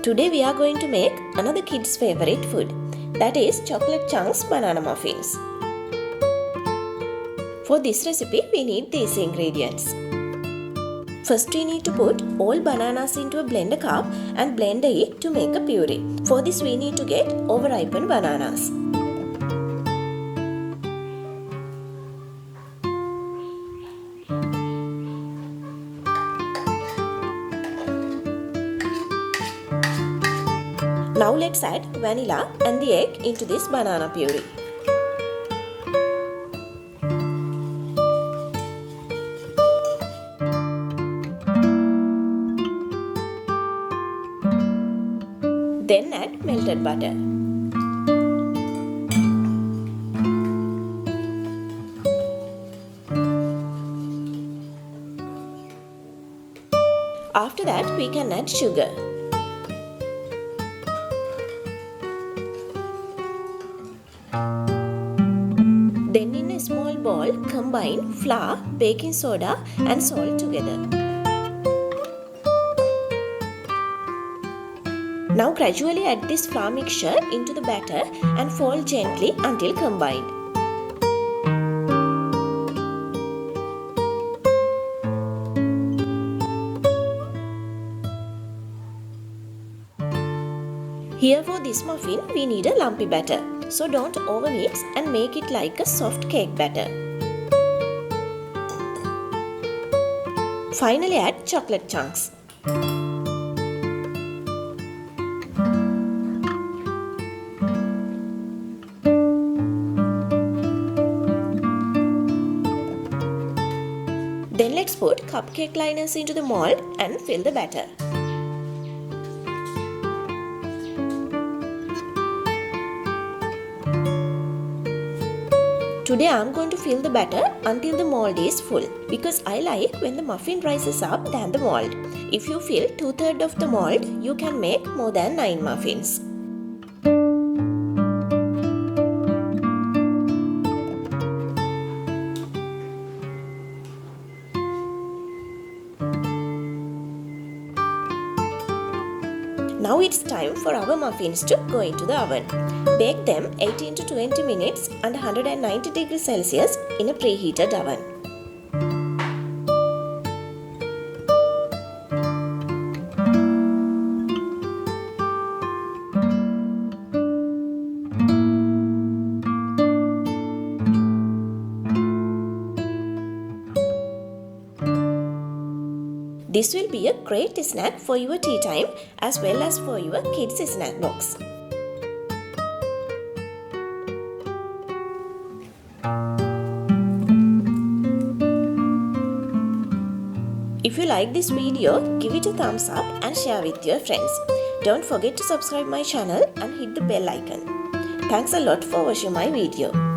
Today we are going to make another kid's favorite food, that is chocolate chunks banana muffins. For this recipe we need these ingredients. First we need to put all bananas into a blender cup and blend it to make a puree. For this we need to get overripened bananas. Now let's add vanilla and the egg into this banana puree. Then add melted butter. After that we can add sugar. Then in a small bowl, combine flour, baking soda and salt together. Now gradually add this flour mixture into the batter and fold gently until combined. Here for this muffin we need a lumpy batter, so don't overmix and make it like a soft cake batter. Finally add chocolate chunks. Then let's put cupcake liners into the mold and fill the batter. Today I am going to fill the batter until the mold is full because I like when the muffin rises up than the mold. If you fill 2/3 of the mold, you can make more than 9 muffins. Now it's time for our muffins to go into the oven. Bake them 18 to 20 minutes under 190 degrees Celsius in a preheated oven. This will be a great snack for your tea time as well as for your kids' snack box. If you like this video, give it a thumbs up and share with your friends. Don't forget to subscribe my channel and hit the bell icon. Thanks a lot for watching my video.